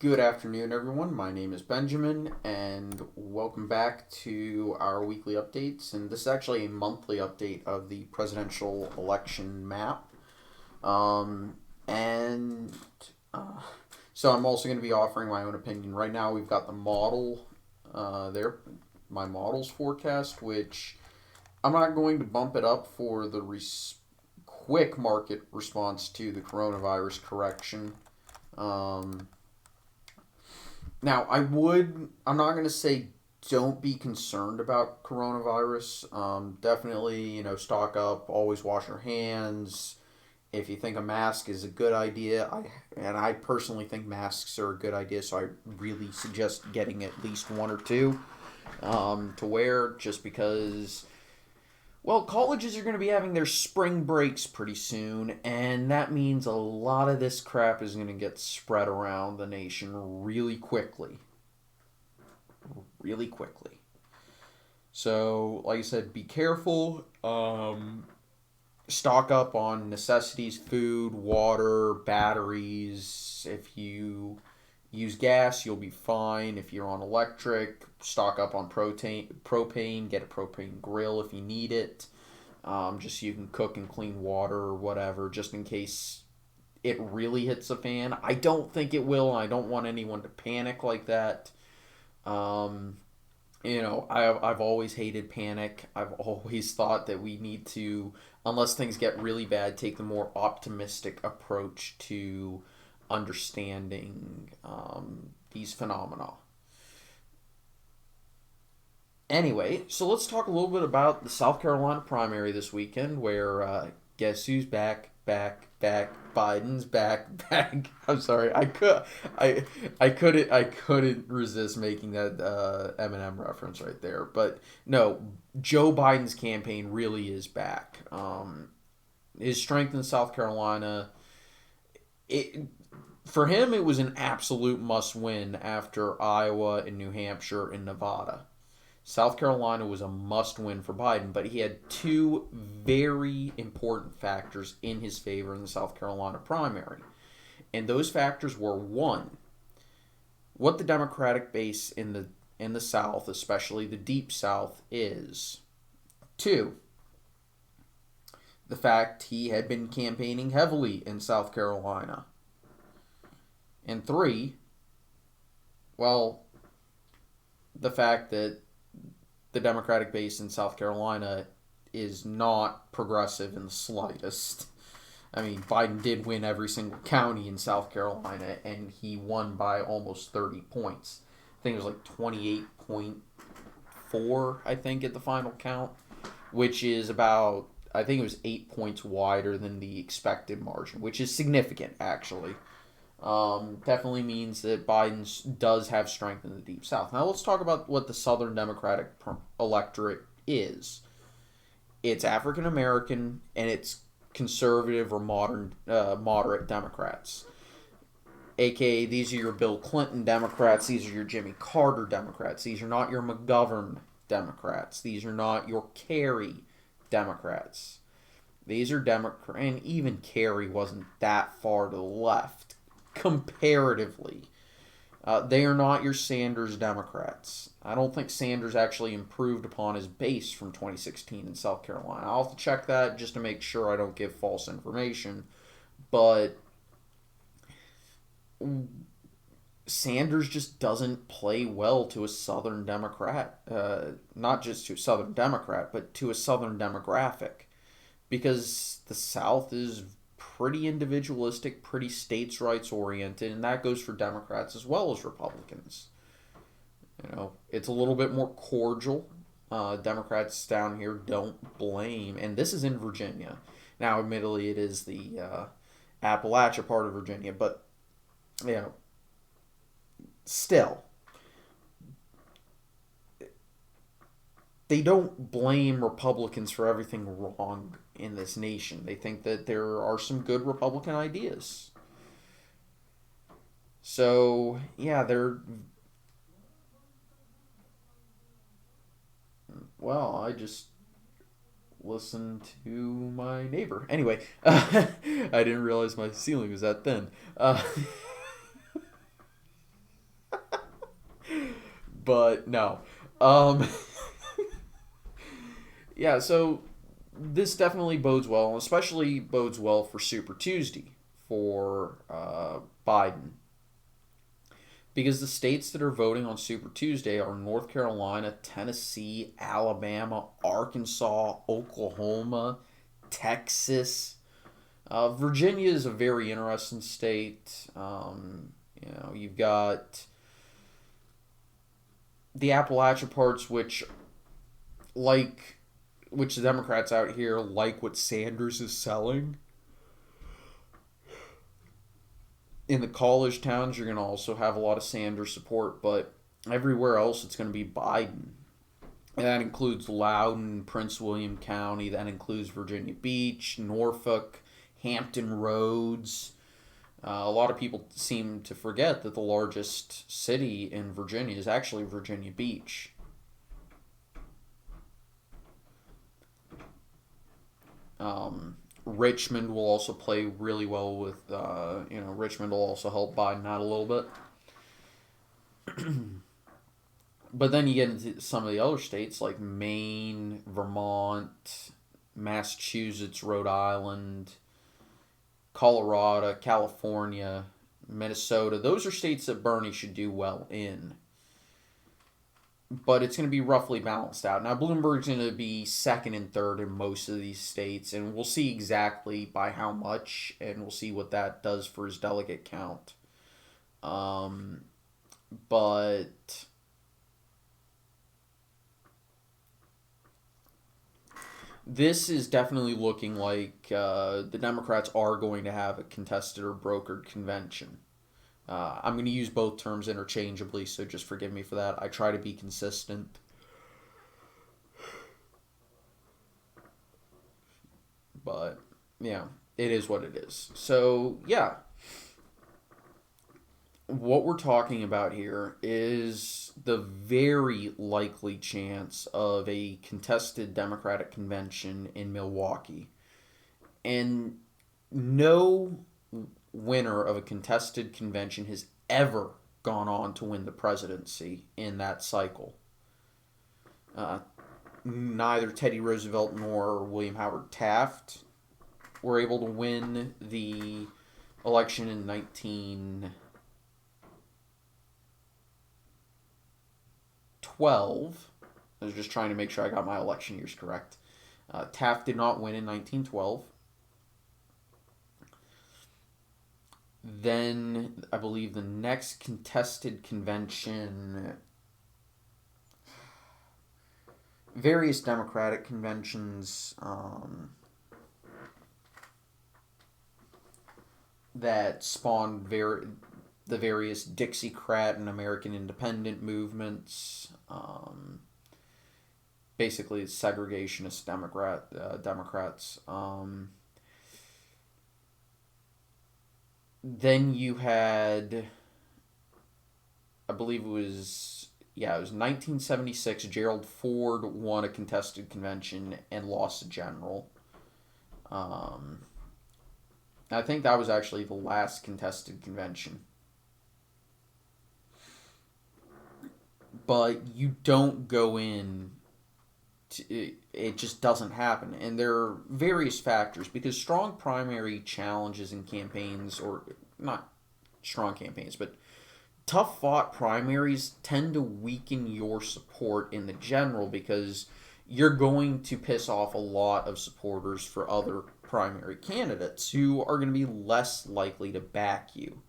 Good afternoon, everyone. My name is Benjamin, and welcome back to our weekly updates. And this is actually a monthly update of the presidential election map. Um, and uh, so I'm also going to be offering my own opinion. Right now, we've got the model there, my model's forecast, which I'm not going to bump it up for the quick market response to the coronavirus correction. Um, Now, I'm not going to say don't be concerned about coronavirus. Definitely, stock up, always wash your hands. If you think a mask is a good idea, I personally think masks are a good idea, so I really suggest getting at least one or two to wear just because well, colleges are going to be having their spring breaks pretty soon, and that means a lot of this crap is going to get spread around the nation really quickly. Really quickly. So, like I said, be careful. Stock up on necessities, food, water, batteries. If you use gas, you'll be fine. If you're on electric, stock up on propane. Get a propane grill if you need it. Just so you can cook and clean water or whatever, just in case it really hits a fan. I don't think it will, and I don't want anyone to panic like that. Um, I've always hated panic. I've always thought that we need to, unless things get really bad, take the more optimistic approach to understanding these phenomena. Anyway, so let's talk a little bit about the South Carolina primary this weekend, where guess who's back, back, back? Biden's back, back. I'm sorry, I couldn't resist making that Eminem reference right there. But no, Joe Biden's campaign really is back. His strength in South Carolina, it for him it was an absolute must win after Iowa and New Hampshire and Nevada. South Carolina was a must win for Biden, but he had two very important factors in his favor in the South Carolina primary. And those factors were one, what the Democratic base in the South, especially the deep South, is. Two, the fact he had been campaigning heavily in South Carolina. And three, well, the fact that the Democratic base in South Carolina is not progressive in the slightest. I mean, Biden did win every single county in South Carolina, and he won by almost 30 points. I think it was like 28.4, I think, at the final count, which is about, I think it was 8 points wider than the expected margin, which is significant, actually. Definitely means that Biden does have strength in the Deep South. Now let's talk about what the Southern Democratic electorate is. It's African American and it's conservative or moderate Democrats. AKA, these are your Bill Clinton Democrats. These are your Jimmy Carter Democrats. These are not your McGovern Democrats. These are not your Kerry Democrats. These are Democrats, and even Kerry wasn't that far to the left comparatively. They are not your Sanders Democrats. I don't think Sanders actually improved upon his base from 2016 in South Carolina. I'll have to check that just to make sure I don't give false information. But Sanders just doesn't play well to a Southern Democrat. Not just to a Southern Democrat, but to a Southern demographic. Because the South is pretty individualistic, pretty states' rights oriented, and that goes for Democrats as well as Republicans. It's a little bit more cordial. Democrats down here don't blame, and this is in Virginia. Now, admittedly, it is the Appalachia part of Virginia, but you know, still, they don't blame Republicans for everything wrong in this nation. They think that there are some good Republican ideas. So, yeah, well, I just listened to my neighbor. Anyway, I didn't realize my ceiling was that thin. But no. Um, yeah, so this definitely bodes well, especially bodes well for Super Tuesday for Biden. Because the states that are voting on Super Tuesday are North Carolina, Tennessee, Alabama, Arkansas, Oklahoma, Texas. Virginia is a very interesting state. You've got the Appalachia parts, like, which the Democrats out here like what Sanders is selling. In the college towns, you're going to also have a lot of Sanders support, but everywhere else, it's going to be Biden. And that includes Loudoun, Prince William County. That includes Virginia Beach, Norfolk, Hampton Roads. A lot of people seem to forget that the largest city in Virginia is actually Virginia Beach. Richmond will also play really well with, Richmond will also help Biden out a little bit. But then you get into some of the other states like Maine, Vermont, Massachusetts, Rhode Island, Colorado, California, Minnesota. Those are states that Bernie should do well in. But it's going to be roughly balanced out. Now, Bloomberg's going to be second and third in most of these states, and we'll see exactly by how much, and we'll see what that does for his delegate count. But this is definitely looking like the Democrats are going to have a contested or brokered convention. I'm going to use both terms interchangeably, so just forgive me for that. I try to be consistent. But, yeah, it is what it is. So, yeah. What we're talking about here is the very likely chance of a contested Democratic convention in Milwaukee. And no winner of a contested convention has ever gone on to win the presidency in that cycle. Neither Teddy Roosevelt nor William Howard Taft were able to win the election in 1912. I was just trying to make sure I got my election years correct. Taft did not win in 1912. Then I believe the next contested convention, various Democratic conventions that spawned the various Dixiecrat and American independent movements. Basically, segregationist Democrats. Then you had, I believe it was 1976. Gerald Ford won a contested convention and lost a general. I think that was actually the last contested convention. But you don't go in. It just doesn't happen. And there are various factors because strong primary challenges in campaigns, or not strong campaigns, but tough fought primaries tend to weaken your support in the general because you're going to piss off a lot of supporters for other primary candidates who are going to be less likely to back you.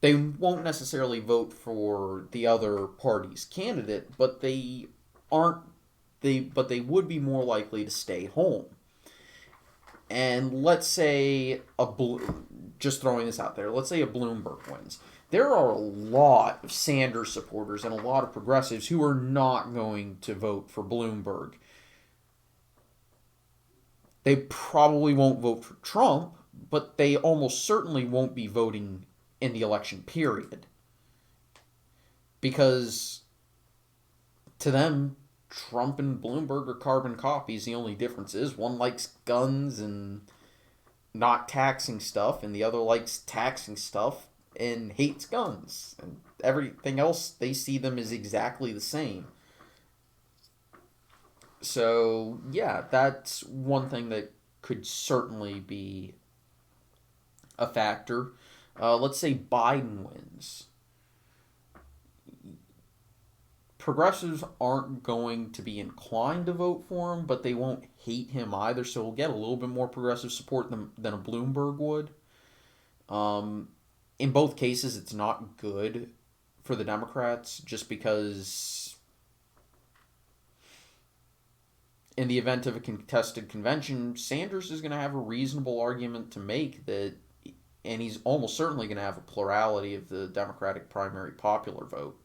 They won't necessarily vote for the other party's candidate, but they would be more likely to stay home. And let's say just throwing this out there, let's say a Bloomberg wins. There are a lot of Sanders supporters and a lot of progressives who are not going to vote for Bloomberg. They probably won't vote for Trump, but they almost certainly won't be voting in the election period. Because to them, Trump and Bloomberg are carbon copies. The only difference is one likes guns and not taxing stuff, and the other likes taxing stuff and hates guns. And everything else, they see them as exactly the same. So, yeah, that's one thing that could certainly be a factor. Let's say Biden wins. Progressives aren't going to be inclined to vote for him, but they won't hate him either. So we'll get a little bit more progressive support than a Bloomberg would. Um, in both cases, it's not good for the Democrats just because, in the event of a contested convention, Sanders is going to have a reasonable argument to make that, and he's almost certainly going to have a plurality of the Democratic primary popular vote.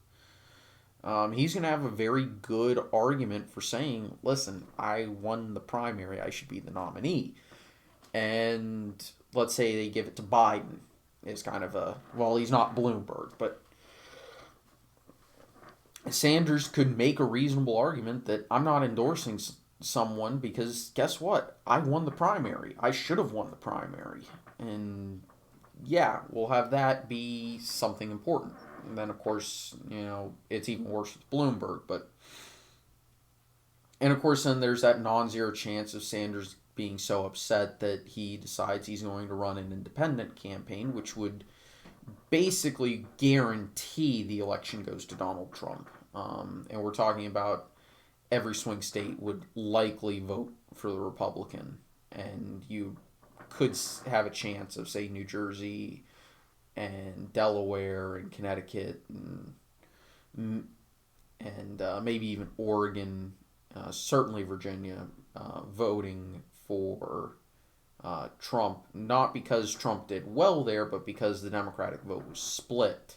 He's going to have a very good argument for saying, listen, I won the primary, I should be the nominee. And let's say they give it to Biden. Is kind of a, well, he's not Bloomberg, but Sanders could make a reasonable argument that I'm not endorsing someone because guess what? I won the primary. I should have won the primary. And yeah, we'll have that be something important. And then, of course, it's even worse with Bloomberg. And of course, then there's that non-zero chance of Sanders being so upset that he decides he's going to run an independent campaign, which would basically guarantee the election goes to Donald Trump. And we're talking about every swing state would likely vote for the Republican. And you could have a chance of, say, New Jersey and Delaware and Connecticut and maybe even Oregon, certainly Virginia, voting for Trump, not because Trump did well there, but because the Democratic vote was split.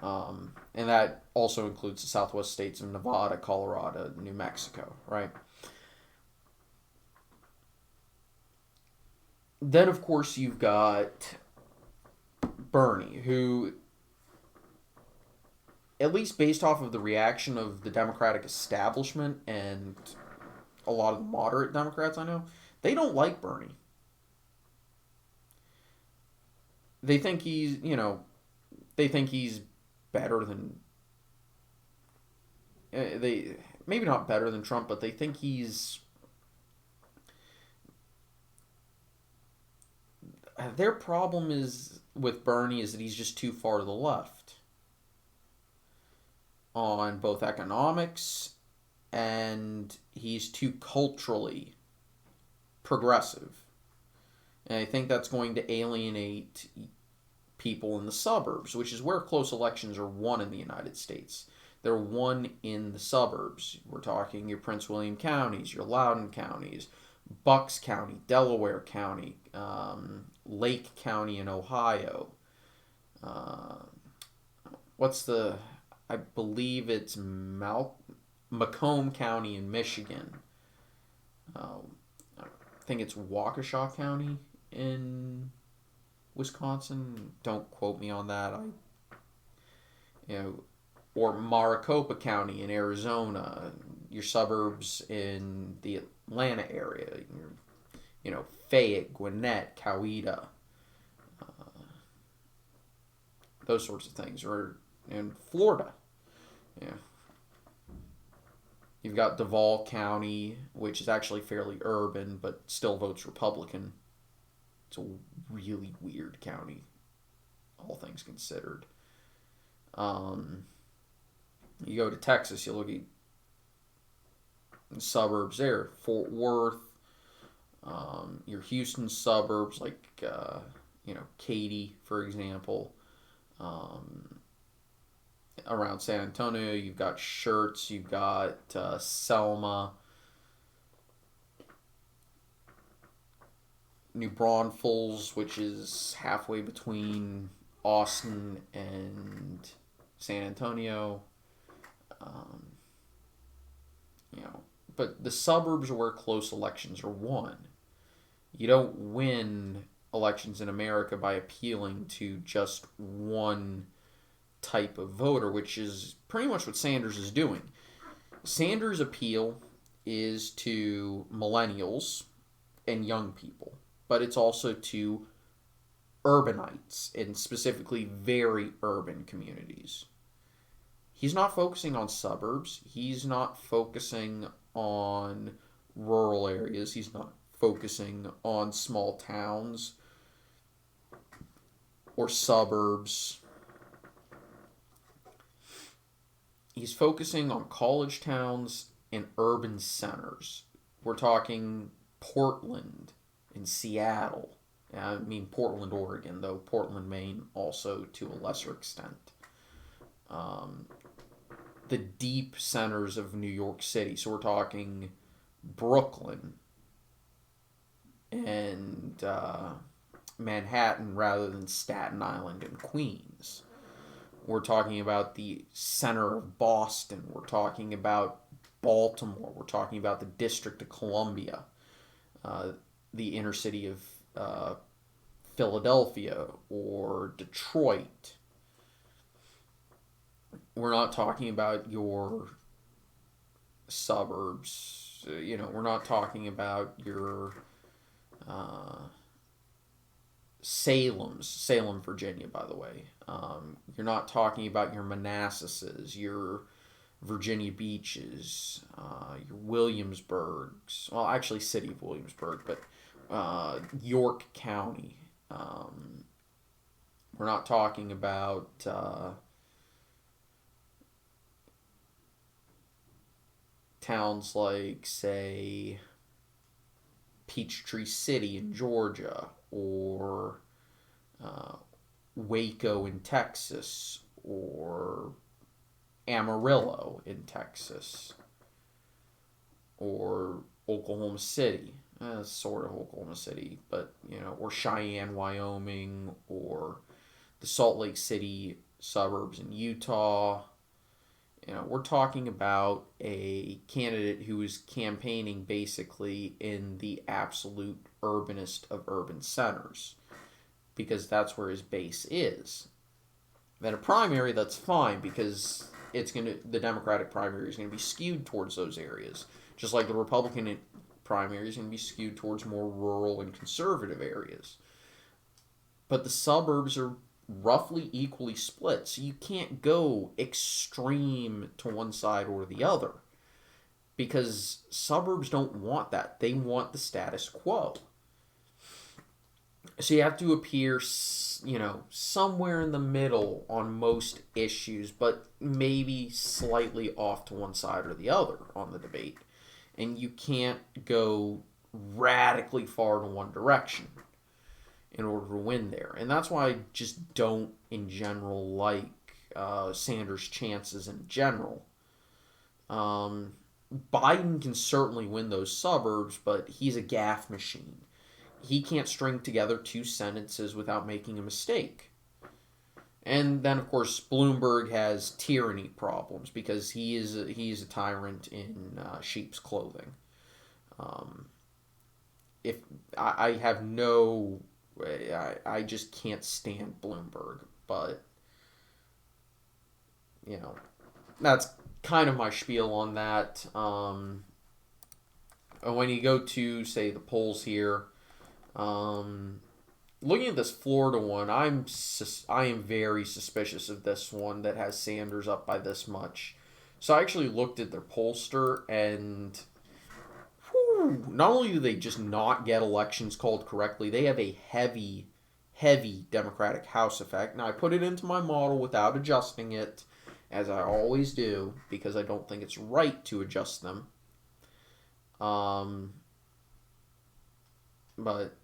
And that also includes the southwest states of Nevada, Colorado, New Mexico, right? Then, of course, you've got Bernie, who, at least based off of the reaction of the Democratic establishment and a lot of the moderate Democrats I know, they don't like Bernie. They think he's better than they maybe not better than Trump, but they think he's their problem is with Bernie is that he's just too far to the left on both economics and he's too culturally progressive. And I think that's going to alienate people in the suburbs, which is where close elections are won in the United States. They're won in the suburbs. We're talking your Prince William counties, your Loudoun counties, Bucks County, Delaware County, Lake County in Ohio. I believe it's Macomb County in Michigan. I think it's Waukesha County in Wisconsin. Don't quote me on that. Or Maricopa County in Arizona. Your suburbs in the Atlanta area. Fayette, Gwinnett, Coweta, those sorts of things. Or in Florida, yeah. You've got Duval County, which is actually fairly urban, but still votes Republican. It's a really weird county, all things considered. You go to Texas, you look at the suburbs there. Fort Worth, your Houston suburbs, like, Katy, for example. Around San Antonio, you've got Schertz, you've got Selma, New Braunfels, which is halfway between Austin and San Antonio. But the suburbs are where close elections are won. You don't win elections in America by appealing to just one type of voter, which is pretty much what Sanders is doing. Sanders' appeal is to millennials and young people, but it's also to urbanites, and specifically very urban communities. He's not focusing on suburbs. He's not focusing on rural areas. He's not focusing on small towns or suburbs. He's focusing on college towns and urban centers. We're talking Portland and Seattle. I mean Portland, Oregon, though Portland, Maine also to a lesser extent. The deep centers of New York City. So we're talking Brooklyn and Manhattan rather than Staten Island and Queens. We're talking about the center of Boston. We're talking about Baltimore. We're talking about the District of Columbia, the inner city of Philadelphia or Detroit. We're not talking about your suburbs. We're not talking about your Salem, Virginia, by the way. You're not talking about your Manassases, your Virginia Beaches, your Williamsburgs. Well, actually, city of Williamsburg, but York County. We're not talking about towns like, say, Peachtree City in Georgia, or Waco in Texas, or Amarillo in Texas, or Oklahoma City, sort of Oklahoma City, but or Cheyenne, Wyoming, or the Salt Lake City suburbs in Utah. We're talking about a candidate who is campaigning basically in the absolute urbanest of urban centers, because that's where his base is. Then a primary, that's fine, because the Democratic primary is going to be skewed towards those areas, just like the Republican primary is going to be skewed towards more rural and conservative areas. But the suburbs are roughly equally split, so you can't go extreme to one side or the other, because suburbs don't want that. They want the status quo. So you have to appear, somewhere in the middle on most issues, but maybe slightly off to one side or the other on the debate. And you can't go radically far in one direction in order to win there. And that's why I just don't, in general, like Sanders' chances in general. Biden can certainly win those suburbs, but he's a gaffe machine. He can't string together two sentences without making a mistake. And then, of course, Bloomberg has tyranny problems because he's a tyrant in sheep's clothing. If I have no, I just can't stand Bloomberg, but that's kind of my spiel on that. When you go to, say, the polls here, looking at this Florida one, I am very suspicious of this one that has Sanders up by this much. So I actually looked at their pollster, and not only do they just not get elections called correctly, they have a heavy, heavy Democratic House effect. Now, I put it into my model without adjusting it, as I always do, because I don't think it's right to adjust them. But,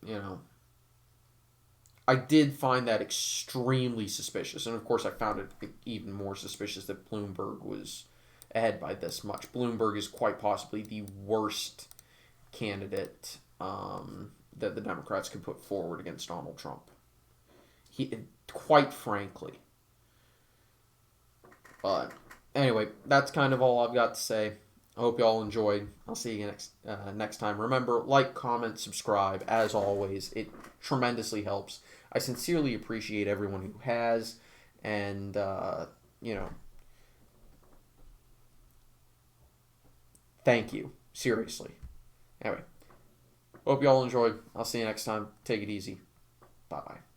I did find that extremely suspicious. And, of course, I found it even more suspicious that Bloomberg was ahead by this much. Bloomberg is quite possibly the worst candidate that the Democrats could put forward against Donald Trump. Quite frankly. But, anyway, that's kind of all I've got to say. I hope you all enjoyed. I'll see you next time. Remember, like, comment, subscribe. As always, it tremendously helps. I sincerely appreciate everyone who has. And, thank you. Seriously. Anyway, hope you all enjoyed. I'll see you next time. Take it easy. Bye-bye.